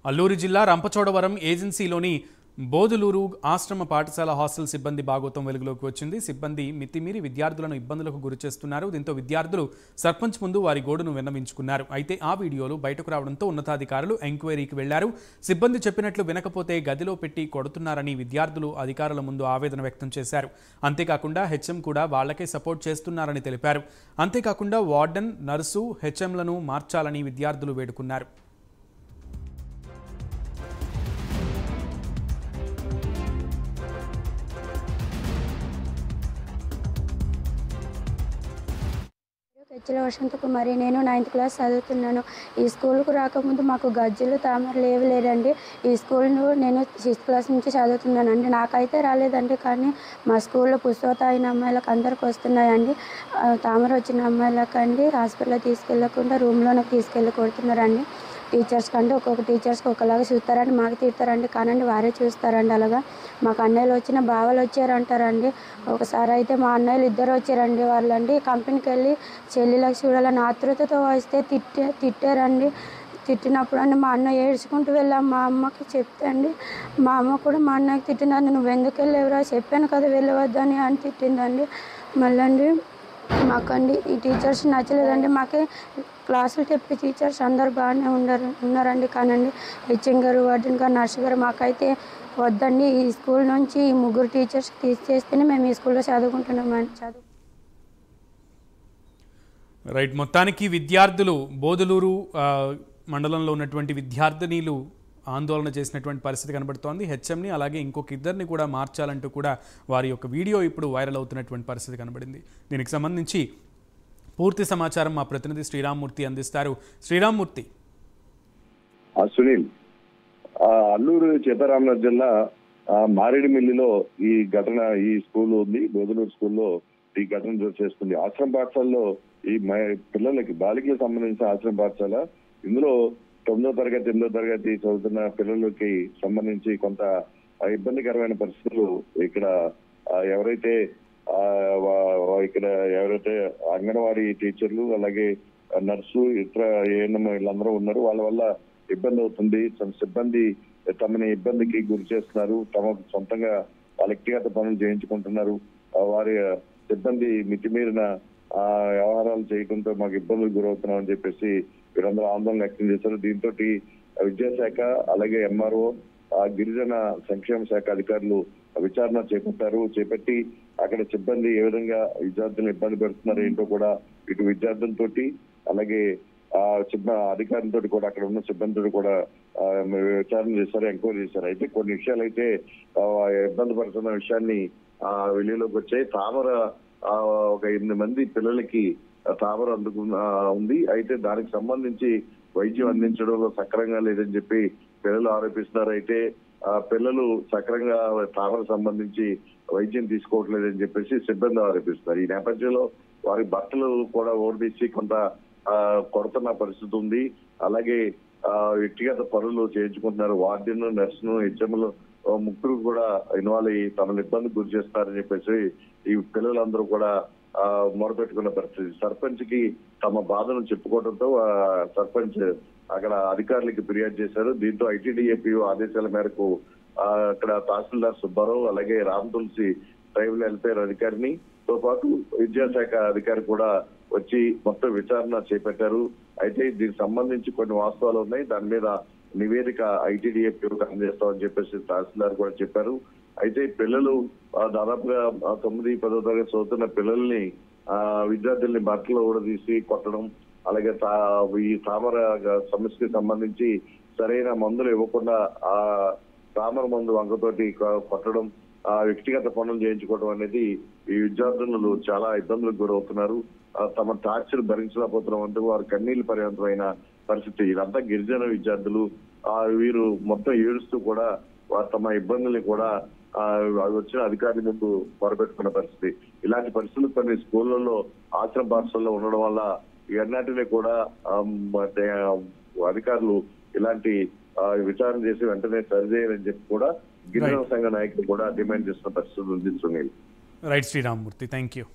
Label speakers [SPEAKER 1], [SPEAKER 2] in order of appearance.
[SPEAKER 1] అల్లూరు జిల్లా రంపచోడవరం ఏజెన్సీలోని బోదులూరు ఆశ్రమ పాఠశాల హాస్టల్ సిబ్బంది భాగోతం వెలుగులోకి వచ్చింది. సిబ్బంది మితిమీరి విద్యార్థులను ఇబ్బందులకు గురిచేస్తున్నారు. దీంతో విద్యార్థులు సర్పంచ్ ముందు వారి గోడును విన్నవించుకున్నారు. అయితే ఆ వీడియోలు బయటకు రావడంతో ఉన్నతాధికారులు ఎంక్వైరీకి వెళ్లారు. సిబ్బంది చెప్పినట్లు వినకపోతే గదిలో పెట్టి కొడుతున్నారని విద్యార్థులు అధికారుల ముందు ఆవేదన వ్యక్తం చేశారు. అంతేకాకుండా హెచ్ఎం కూడా వాళ్లకే సపోర్ట్ చేస్తున్నారని తెలిపారు. అంతేకాకుండా వార్డెన్, నర్సు, హెచ్ఎంలను మార్చాలని విద్యార్థులు వేడుకున్నారు.
[SPEAKER 2] హెచ్ఎల్ వసంత కుమారి. నేను 9th క్లాస్ చదువుతున్నాను. ఈ స్కూల్కు రాకముందు మాకు గజ్జలు తామరలు ఏవి లేదండి. ఈ స్కూల్ను నేను 6th క్లాస్ నుంచి చదువుతున్నానండి. నాకైతే రాలేదండి, కానీ మా స్కూల్లో పుస్తకత అయిన అమ్మాయిలకు అందరికి వస్తున్నాయండి. తామర వచ్చిన అమ్మాయిలకండి హాస్పిటల్లో తీసుకెళ్లకుండా రూమ్లోనే తీసుకెళ్ళి కొడుతున్నారండి. టీచర్స్ కంటే ఒక్కొక్క టీచర్స్కి ఒకలాగా చూస్తారండి, మాకు తిడతారండి, కానండి వారే చూస్తారండి. అలాగా మాకు అన్నయ్యలు వచ్చిన బావలు వచ్చారంటారండి. ఒకసారి అయితే మా అన్నయ్యలు ఇద్దరు వచ్చారండి. వాళ్ళండి కంపెనీకి వెళ్ళి చెల్లిలకు చూడాలని ఆతృతతో వస్తే తిట్టారండి. తిట్టినప్పుడు అండి మా అన్న ఏడ్చుకుంటూ వెళ్ళాం. మా అమ్మకి చెప్తే అండి మా అమ్మ కూడా మా అన్నకి తిట్టిందండి. నువ్వు ఎందుకు వెళ్ళేవరా, చెప్పాను కదా వెళ్ళవద్దని అని తిట్టిందండి. మళ్ళీ మాకండి ఈ టీచర్స్ నచ్చలేదండి. మాకే క్లాసులు చెప్పే టీచర్స్ అందరు బాగానే ఉన్నారండి, కానండి హెచ్ఎం గారు, వార్డెన్ గారు, నర్సు గారు మాకైతే వద్దండి. ఈ స్కూల్ నుంచి ఈ 3 టీచర్స్ తీసేస్తేనే మేము ఈ స్కూల్లో చదువుకుంటున్నామండి.
[SPEAKER 1] రైట్. మొత్తానికి విద్యార్థులు బోదులూరు మండలంలో ఉన్నటువంటి విద్యార్థినీలు ఆందోళన చేసినటువంటి పరిస్థితి కనబడుతోంది. హెచ్ఎంని అలాగే ఇంకొక ఇద్దరిని కూడా మార్చాలంటూ కూడా వారి యొక్క వీడియో ఇప్పుడు వైరల్ అవుతున్నటువంటి పరిస్థితి కనబడింది. దీనికి సంబంధించి పూర్తి సమాచారం మా ప్రతినిధి శ్రీరామ్మూర్తి అందిస్తారు. శ్రీరామ్మూర్తి.
[SPEAKER 3] సునీల్, అల్లూరు సీతారామరాజు జిల్లా మారేడుమిల్లిలో ఈ ఘటన, ఈ స్కూల్ ఉంది, బోదులూరు స్కూల్లో ఈ ఘటన చోటు చేసుకుంది. ఆశ్రమ పాఠశాలలో ఈ పిల్లలకి, బాలికలకు సంబంధించిన ఆశ్రమ పాఠశాల. ఇందులో 9వ తరగతి 8వ తరగతి చదువుతున్న పిల్లలకి సంబంధించి కొంత ఇబ్బందికరమైన పరిస్థితులు ఇక్కడ ఎవరైతే అంగన్వాడీ టీచర్లు, అలాగే నర్సు, ఇతర ఏఎన్ఎం వీళ్ళందరూ ఉన్నారు. వాళ్ళ వల్ల ఇబ్బంది అవుతుంది. సిబ్బంది తమని ఇబ్బందికి గురి చేస్తున్నారు. తమకు సొంతంగా వాళ్ళ వ్యక్తిగత పనులు చేయించుకుంటున్నారు. వారి సిబ్బంది మితిమీరిన వ్యవహారాలు చేయడంతో మాకు ఇబ్బందులు గురవుతున్నామని చెప్పేసి వీరందరూ ఆందోళన వ్యక్తం చేశారు. దీంతో విద్యాశాఖ, అలాగే ఎంఆర్ఓ, గిరిజన సంక్షేమ శాఖ అధికారులు విచారణ చేపట్టి అక్కడ సిబ్బంది ఏ విధంగా విద్యార్థులను ఇబ్బంది పెడుతున్నారు ఏంటో కూడా ఇటు విద్యార్థులతోటి అలాగే అధికారులతో కూడా అక్కడ ఉన్న సిబ్బందితో కూడా విచారణ చేశారు, ఎంక్వైరీ చేశారు. అయితే కొన్ని విషయాలు అయితే ఇబ్బంది పడుతున్న విషయాన్ని వెలుగులోకి వచ్చాయి. తామర ఒక 8 మంది పిల్లలకి తామర ఉంది. అయితే దానికి సంబంధించి వైద్యం అందించడంలో సక్రమంగా లేదని చెప్పి పిల్లలు ఆరోపిస్తున్నారు. అయితే పిల్లలు సక్రమంగా తామర సంబంధించి వైద్యం తీసుకోవట్లేదని చెప్పేసి సిబ్బంది ఆరోపిస్తున్నారు. ఈ నేపథ్యంలో వారి బట్టలు కూడా ఓడదీసి కొంత కొడుతున్న పరిస్థితి ఉంది. అలాగే వ్యక్తిగత పనులు చేయించుకుంటున్నారు. వార్డెన్, నర్సును, హెచ్ఎంలు ముగ్గురు కూడా ఇన్వాల్వ్ అయ్యి తమను ఇబ్బంది గురి చేస్తారని చెప్పేసి ఈ పిల్లలందరూ కూడా మొరపెట్టుకున్న పరిస్థితి. సర్పంచ్ కి తమ బాధను చెప్పుకోవడంతో సర్పంచ్ అక్కడ అధికారులకి ఫిర్యాదు చేశారు. దీంతో ఐటీడీఏపీ ఆదేశాల మేరకు అక్కడ తహసీల్దార్ సుబ్బారావు, అలాగే రామ్ తులసి ట్రైబల్ వెల్ఫేర్ అధికారిని తో పాటు విద్యాశాఖ అధికారి కూడా వచ్చి మొత్తం విచారణ చేపట్టారు. అయితే దీనికి సంబంధించి కొన్ని వాస్తవాలు ఉన్నాయి. దాని మీద నివేదిక ఐటీడీఏపీ అందజేస్తామని చెప్పేసి తహసీల్దార్ కూడా చెప్పారు. అయితే పిల్లలు దాదాపుగా 9, 10వ తరగతి చదువుతున్న పిల్లల్ని విద్యార్థుల్ని బట్టలు ఊడదీసి కొట్టడం, అలాగే ఈ తామర సమస్యకి సంబంధించి సరైన మందులు ఇవ్వకుండా ఆ తామర మందు వంకతోటి కొట్టడం, వ్యక్తిగత పనులు చేయించుకోవడం అనేది ఈ విద్యార్థులు చాలా ఇబ్బందులకు గురవుతున్నారు. తమ టార్చర్ భరించలేకపోతున్నాం అంటూ వారు కన్నీళ్లు పర్యంతమైన పరిస్థితి. ఇదంతా గిరిజన విద్యార్థులు. వీరు మొత్తం ఏడుస్తూ కూడా వారు తమ ఇబ్బందుల్ని కూడా వచ్చిన అధికారుల ముందు మొరపెట్టుకున్న పరిస్థితి. ఇలాంటి పరిస్థితులు కొన్ని స్కూళ్లలో, ఆశ్రమ పాఠశాలలో ఉండడం వల్ల ఎన్నాటిని కూడా అధికారులు ఇలాంటి విచారణ చేసి వెంటనే సరిచేయాలని చెప్పి కూడా గిరిజన సంఘ నాయకులు కూడా డిమాండ్ చేస్తున్న పరిస్థితి ఉంది. Sunil.
[SPEAKER 1] Right Sriramamurthy, thank you.